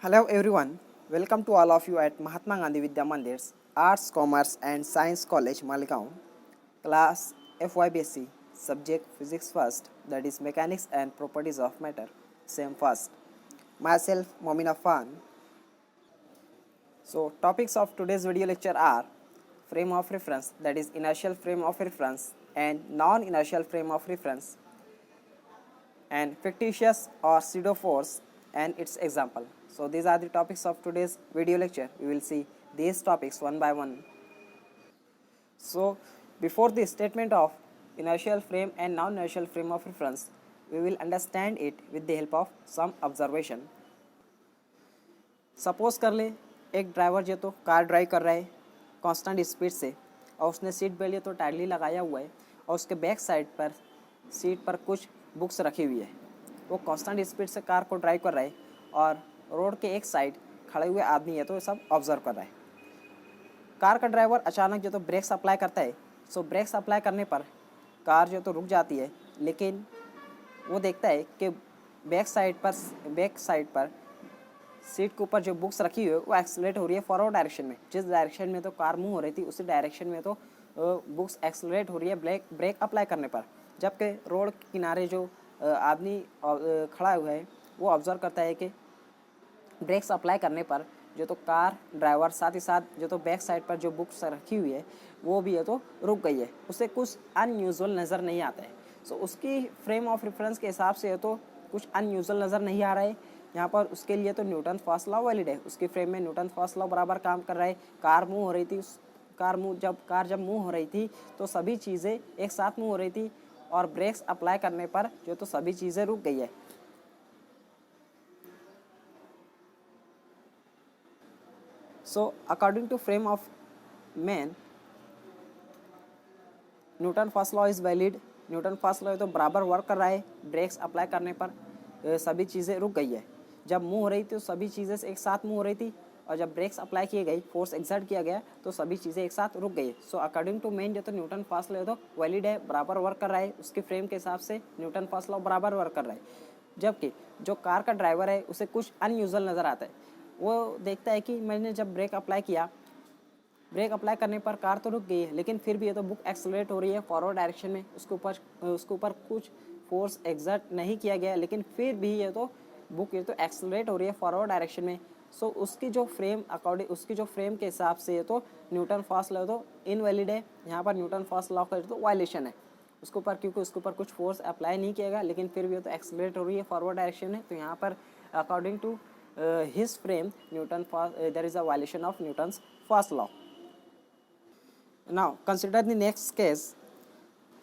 Hello everyone, welcome to all of you at Mahatma Gandhi Vidya Mandir's Arts, Commerce and Science College Maligaon, class FYBSc, subject Physics first, that is Mechanics and Properties of Matter, same first. Myself, Momin Affan. So, topics of today's video lecture are frame of reference, that is inertial frame of reference and non-inertial frame of reference, and fictitious or pseudo force and its example. So these are the topics of today's video lecture. We will see these topics one by one. So before the statement of inertial frame and non-inertial frame of reference, we will understand it with the help of some observation. Suppose कर ले एक driver जो तो car drive कर रहा है constant speed से और उसने सीट बेल्ट तो टाइटली लगाया हुआ है और उसके बैक साइड पर सीट पर कुछ बुक्स रखी हुई है। वो कांस्टेंट स्पीड से कार को ड्राइव कर रहा है और रोड के एक साइड खड़े हुए आदमी है तो ये सब ऑब्जर्व कर रहा है। कार का ड्राइवर अचानक जो तो ब्रेक्स अप्लाई करता है। सो ब्रेक्स अप्लाई करने पर कार जो तो रुक जाती है, लेकिन वो देखता है कि बैक साइड पर सीट के ऊपर जो बुक्स रखी हुई है वो एक्सेलरेट हो रही है फॉरवर्ड डायरेक्शन में। जिस डायरेक्शन में तो कार मूव हो रही थी उसी डायरेक्शन में तो बुक्स एक्सेलरेट हो रही है ब्रेक अप्लाई करने पर। जबकि रोड के किनारे जो आदमी खड़ा हुआ है वो ऑब्जर्व करता है कि ब्रेक्स अप्लाई करने पर जो तो कार ड्राइवर साथ ही साथ जो तो बैक साइड पर जो बुक्स रखी हुई है वो भी है तो रुक गई है। उसे कुछ अनयूजुअल नज़र नहीं आता है। सो उसकी फ्रेम ऑफ रेफरेंस के हिसाब से तो कुछ अनयूजुअल नज़र नहीं आ रहा है यहाँ पर। उसके लिए तो न्यूटन फर्स्ट लॉ वैलिड है। उसकी फ्रेम में न्यूटन फर्स्ट लॉ बराबर काम कर रहा है। कार मूव हो रही थी, कार जब मूव हो रही थी तो सभी चीज़ें एक साथ मूव हो रही थी और ब्रेक्स अप्लाई करने पर जो तो सभी चीज़ें रुक गई है। So according to frame of man Newton first law is valid. Newton first law तो बराबर वर्क कर रहा है। ब्रेक्स अप्लाई करने पर सभी चीज़ें रुक गई है। जब मूव हो रही थी तो सभी चीज़ें एक साथ मूव हो रही थी और जब ब्रेक्स अप्लाई किए गई, फोर्स एक्सर्ट किया गया तो सभी चीज़ें एक साथ रुक गई है। सो अकॉर्डिंग टू मैन जो तो न्यूटन फर्स्ट लॉ तो वैलिड है, बराबर वर्क कर रहा है। उसके फ्रेम के हिसाब से न्यूटन फर्स्ट लॉ बराबर वर्क कर रहा है। जबकि जो कार का ड्राइवर है उसे कुछ अनयूजुअल नज़र आता है। वो देखता है कि मैंने जब ब्रेक अप्लाई किया, ब्रेक अप्लाई करने पर कार तो रुक गई है, लेकिन फिर भी ये तो बुक एक्सेलरेट हो रही है फॉरवर्ड डायरेक्शन में। उसके ऊपर कुछ फोर्स एक्सर्ट नहीं किया गया, लेकिन फिर भी ये तो बुक ये तो एक्सेलरेट हो रही है फॉरवर्ड डायरेक्शन में। सो उसकी जो फ्रेम के हिसाब से तो न्यूटन फर्स्ट लॉ तो इनवैलिड है। यहाँ पर न्यूटन फर्स्ट लॉ का तो वायलेशन है उसके ऊपर, क्योंकि उसके ऊपर कुछ फोर्स अप्लाई नहीं किया गया, लेकिन फिर भी ये तो एक्सेलरेट हो रही है फॉरवर्ड डायरेक्शन में। तो यहाँ पर according to his frame there is a violation of Newton's first law. Now consider the next case.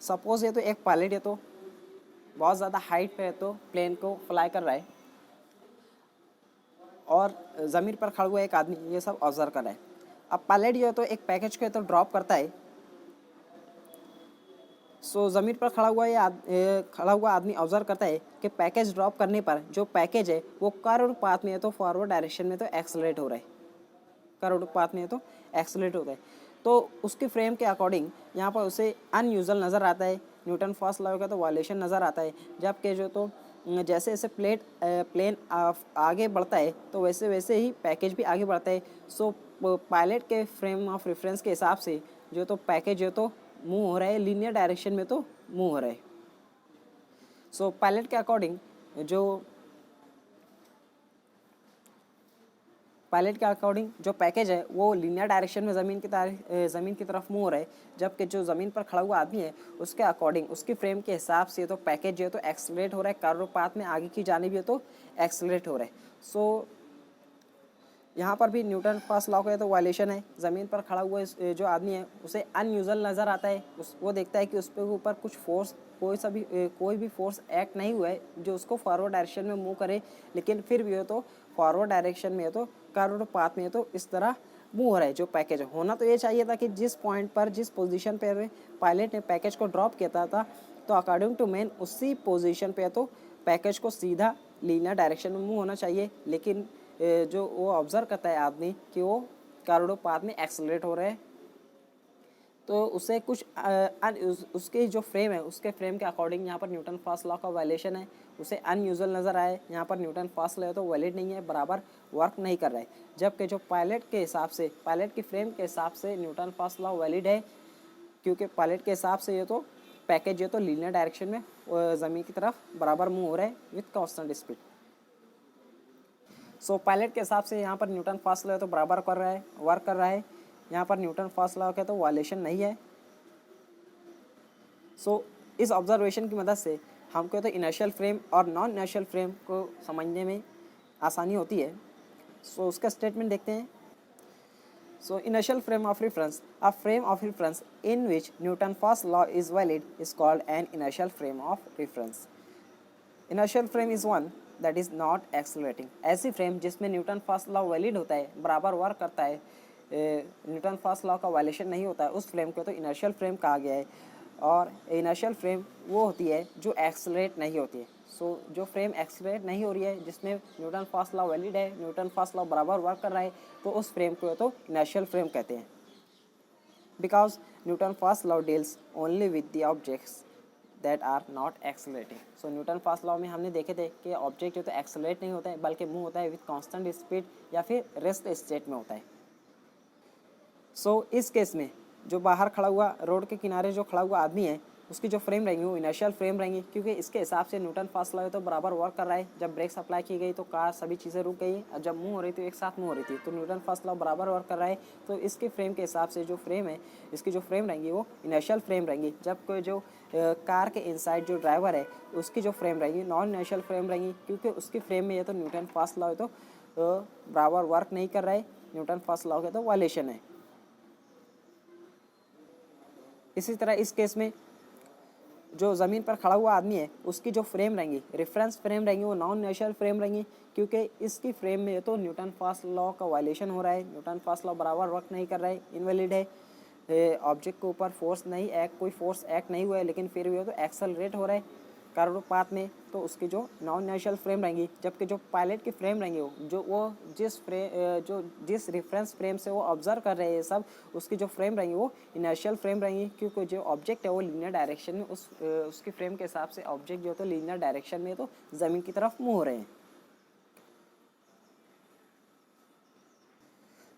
Suppose ये तो एक पायलट है तो बहुत ज़्यादा हाइट पे है तो प्लेन को फ्लाई कर रहा है और ज़मीन पर खड़ा हुआ एक आदमी ये सब ऑब्जर्व कर रहा है। अब पायलट जो है तो एक पैकेज को तो ड्रॉप करता है। सो ज़मीन पर खड़ा हुआ आदमी ऑब्जर्व करता है कि पैकेज ड्रॉप करने पर जो पैकेज है वो कर्व पाथ में है तो फॉरवर्ड डायरेक्शन में तो एक्सेलरेट हो रहा है। कर्व पाथ में तो एक्सेलरेट होता है। तो उसकी फ्रेम के अकॉर्डिंग यहाँ पर उसे अनयूजुअल नज़र आता है। न्यूटन फर्स्ट लॉ का तो वायलेशन नज़र आता है। जबकि जो तो जैसे जैसे प्लेन आगे बढ़ता है तो वैसे वैसे ही पैकेज भी आगे बढ़ता है। सो पायलट के फ्रेम ऑफ रेफरेंस के हिसाब से जो तो पैकेज जो तो मूव हो रहा है लीनियर डायरेक्शन में तो मूव हो रहा है। सो पायलट के अकॉर्डिंग जो पैकेज है वो लीनियर डायरेक्शन में ज़मीन की तरफ मूव हो रहा है। जबकि जो ज़मीन पर खड़ा हुआ आदमी है उसके अकॉर्डिंग उसकी फ्रेम के हिसाब से तो पैकेज जो है तो एक्सेलरेट हो रहा है, कर्व पाथ में आगे की जानिब है तो एक्सेलरेट हो रहा है। सो यहाँ पर भी न्यूटन फर्स्ट लॉ का तो वायलेशन है। ज़मीन पर खड़ा हुआ जो आदमी है उसे अनयूजुअल नज़र आता है। वो देखता है कि उस पर ऊपर कुछ फोर्स कोई भी फोर्स एक्ट नहीं हुआ है जो उसको फॉरवर्ड डायरेक्शन में मूव करे, लेकिन फिर भी है तो फॉरवर्ड डायरेक्शन में है तो कर्व पाथ में है तो इस तरह मूव हो रहा है। जो पैकेज होना तो ये चाहिए था कि जिस पॉइंट पर जिस पोजीशन पर पायलट ने पैकेज को ड्रॉप किया था तो अकॉर्डिंग टू मैन उसी पोजीशन पे तो पैकेज को सीधा लीनियर डायरेक्शन में मूव होना चाहिए, लेकिन जो वो ऑब्जर्व करता है आदमी कि वो कर्व पाथ में एक्सेलरेट हो रहा है। तो उसे कुछ उसके जो फ्रेम है उसके फ्रेम के अकॉर्डिंग यहाँ पर न्यूटन फर्स्ट लॉ का वायलेशन है, उसे अनयूजुअल नज़र आए, यहाँ पर न्यूटन फर्स्ट लॉ तो वैलिड नहीं है, बराबर वर्क नहीं कर रहा है। जबकि जो पायलट के हिसाब से, पायलट की फ्रेम के हिसाब से न्यूटन फर्स्ट लॉ वैलिड है, क्योंकि पायलट के हिसाब से ये तो पैकेज ये तो लीनियर डायरेक्शन में ज़मीन की तरफ बराबर मूव हो रहा है with constant speed. So pilot के हिसाब से यहाँ पर न्यूटन फर्स्ट लॉ तो बराबर कर रहा है, वर्क कर रहा है, यहाँ पर न्यूटन फर्स्ट लॉ का तो वायलेशन नहीं है। सो इस ऑब्जर्वेशन की मदद से हमको तो इनर्शियल फ्रेम और नॉन इनर्शियल फ्रेम को समझने में आसानी होती है। सो उसका स्टेटमेंट देखते हैं। So inertial frame of reference, a frame of reference in which Newton's first law is valid is called an inertial frame of reference. Inertial frame is one that is not accelerating. ऐसी frame जिसमें Newton first law valid होता है, बराबर work करता है, Newton first law का violation नहीं होता है, उस फ्रेम को तो इनर्शियल फ्रेम कहा गया है। और इनर्शियल फ्रेम वो होती है जो एक्सेलरेट नहीं होती है। सो जो फ्रेम एक्सेलरेट नहीं हो रही है, जिसमें न्यूटन फर्स्ट लॉ वैलिड है, न्यूटन फर्स्ट लॉ बराबर वर्क कर रहा है, तो उस फ्रेम को तो इनर्शियल फ्रेम कहते हैं। Because Newton first law deals only with the objects that are not accelerating. So Newton first law में हमने देखे थे कि ऑब्जेक्ट जो तो एक्सेलरेट नहीं होता है, बल्कि मूव होता है विथ कांस्टेंट स्पीड या फिर रेस्ट स्टेट में होता है। सो इस केस में जो बाहर खड़ा हुआ, रोड के किनारे जो खड़ा हुआ आदमी है, उसकी जो फ्रेम रहेंगी वो इनर्शियल फ्रेम रहेंगी, क्योंकि इसके हिसाब से न्यूटन फर्स्ट लॉ तो बराबर वर्क कर रहा है। जब ब्रेक्स अप्लाई की गई तो कार सभी चीज़ें रुक गई, और जब मूव हो रही थी एक साथ मूव हो रही थी, तो न्यूटन फर्स्ट लॉ बराबर वर्क कर रहा है। तो इसके फ्रेम के हिसाब से जो फ्रेम है, इसकी जो फ्रेम रहेंगी वो इनर्शियल फ्रेम रहेंगी। जबकि जो कार के इनसाइड जो ड्राइवर है उसकी जो फ्रेम रहेंगी नॉन इनर्शियल फ्रेम रहेंगी, क्योंकि उसकी फ्रेम में ये तो न्यूटन फर्स्ट लॉ तो बराबर वर्क नहीं कर रहा है, न्यूटन फर्स्ट लॉ के तो वायलेशन है। इसी तरह इस केस में जो ज़मीन पर खड़ा हुआ आदमी है उसकी जो फ्रेम रहेंगी, रेफरेंस फ्रेम रहेंगी, वो नॉन इनर्शियल फ्रेम रहेंगी, क्योंकि इसकी फ्रेम में तो न्यूटन फर्स्ट लॉ का वायलेशन हो रहा है, न्यूटन फर्स्ट लॉ बराबर वर्क नहीं कर रहा है, इनवैलिड है। ऑब्जेक्ट के ऊपर फोर्स नहीं एक्ट, कोई फोर्स एक्ट नहीं हुआ है, लेकिन फिर भी वो तो एक्सेलरेट हो रहा है कार्बन पाथ में, तो उसकी जो नॉन इनर्शियल फ्रेम रहेंगी। जबकि जो पायलट की फ्रेम रहेंगी वो जिस रेफरेंस फ्रेम से वो ऑब्जर्व कर रहे हैं सब, उसकी जो फ्रेम रहेंगी वो इनर्शियल फ्रेम रहेंगी, क्योंकि जो ऑब्जेक्ट है वो लीनियर डायरेक्शन में उसकी फ्रेम के हिसाब से ऑब्जेक्ट जो तो लीनियर डायरेक्शन में तो ज़मीन की तरफ मूव हो रहे हैं।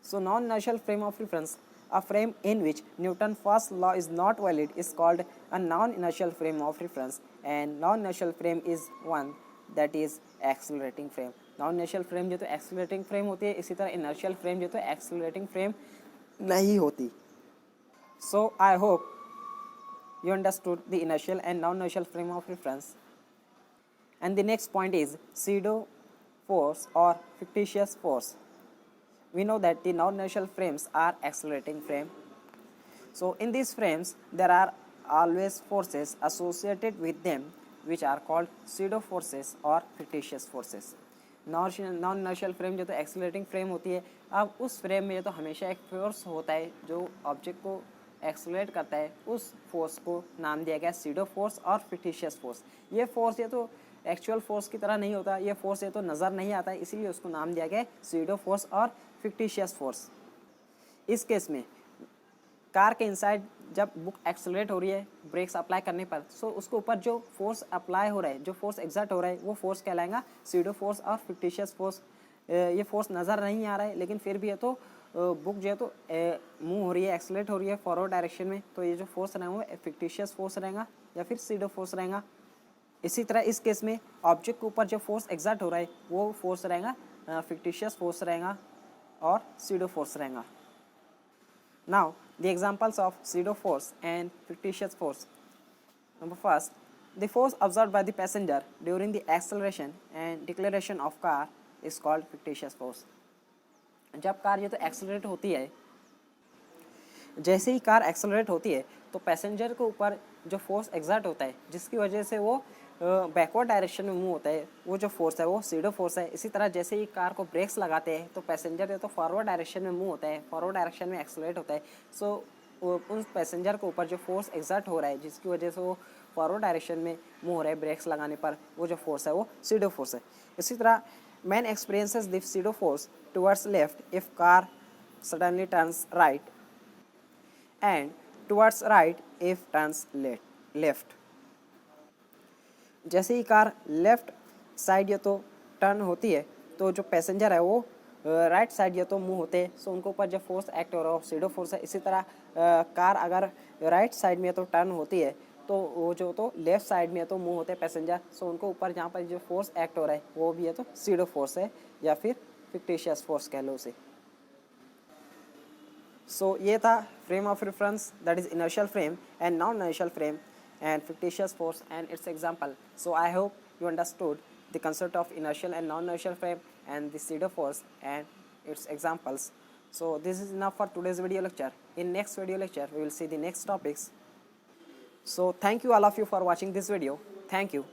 So non-inertial frame of reference, a frame in which Newton's first law is not valid, is called a non-inertial frame of reference, and non-inertial frame is one that is accelerating frame. Non-inertial frame जो तो accelerating frame होती है, इसी तरह inertial frame जो तो accelerating frame नहीं होती। So I hope you understood the inertial and non-inertial frame of reference. And the next point is pseudo force or fictitious force. We know that the non-inertial frames are accelerating frame. So in these frames there are always forces associated with them which are called pseudo forces or fictitious forces. Non inertial frame जो तो accelerating frame होती है, अब उस frame में तो हमेशा एक फोर्स होता है जो ऑब्जेक्ट को एक्सेलरेट करता है, उस फोर्स को नाम दिया गया सीडो फोर्स और फिक्टिशियस फोर्स। ये फोर्स ये तो एक्चुअल फोर्स की तरह नहीं होता, ये फोर्स ये तो नज़र नहीं आता है, इसीलिए उसको नाम दिया गया सीडो फोर्स और फिक्टिशियस फोर्स। इस केस में कार के इनसाइड जब बुक एक्सेलरेट हो रही है ब्रेक्स अप्लाई करने पर, सो उसके ऊपर जो फोर्स अप्लाई हो रहा है, जो फोर्स एग्जर्ट हो रहा है, वो फोर्स कहलाएगा सीडो फोर्स और फिक्टिशियस फोर्स। ये फोर्स नज़र नहीं आ रहा है, लेकिन फिर भी है तो बुक जो है तो मूव हो रही है, एक्सेलरेट हो रही है फॉरवर्ड डायरेक्शन में, तो ये जो फोर्स रहेगा वो फिक्टिशियस फोर्स रहेगा या फिर सीडो फोर्स रहेगा। इसी तरह इस केस में ऑब्जेक्ट के ऊपर जो फोर्स एग्जर्ट हो रहा है वो फोर्स रहेगा फिक्टिशियस फोर्स रहेगा और सीडो फोर्स रहेगा। Now the examples of pseudo force and fictitious force. Number first, the force observed by the passenger during the acceleration and deceleration of car is called fictitious force. जब car ये तो accelerate होती है, जैसे ही car accelerate होती है तो passenger के ऊपर जो फोर्स एग्जर्ट होता है जिसकी वजह से वो बैकवर्ड डायरेक्शन में मूव होता है, वो जो फोर्स है वो सीडो फोर्स है। इसी तरह जैसे ही कार को ब्रेक्स लगाते हैं तो पैसेंजर है तो फॉरवर्ड डायरेक्शन में मूव होता है, फॉरवर्ड डायरेक्शन में एक्सेलरेट होता है। सो उस पैसेंजर के ऊपर जो फोर्स एग्जर्ट हो रहा है जिसकी वजह से वो फॉरवर्ड डायरेक्शन में मूव हो रहा है ब्रेक्स लगाने पर, वो जो फोर्स है वो सीडो फोर्स है। इसी तरह man experiences the SIDO force towards left if car suddenly turns right and towards right if turns left. जैसे ही कार लेफ्ट साइड या तो टर्न होती है तो जो पैसेंजर है वो राइट साइड या तो मूव होते हैं, सो उनको ऊपर जब फोर्स एक्ट हो रहा हो, सीडो फोर्स है। इसी तरह कार अगर राइट साइड में तो टर्न होती है तो वो जो तो लेफ्ट साइड में तो मूव होते हैं पैसेंजर, सो उनको ऊपर जहाँ पर जो फोर्स एक्ट हो रहा है वो भी है तो सीडो फोर्स है या फिर फिक्टिशियस फोर्स कह लो उसे। सो ये था frame of reference, that is inertial frame and non inertial frame and fictitious force and its example. So I hope you understood the concept of inertial and non-inertial frame and the pseudo force and its examples. So this is enough for today's video lecture. In next video lecture we will see the next topics. So thank you all of you for watching this video. Thank you.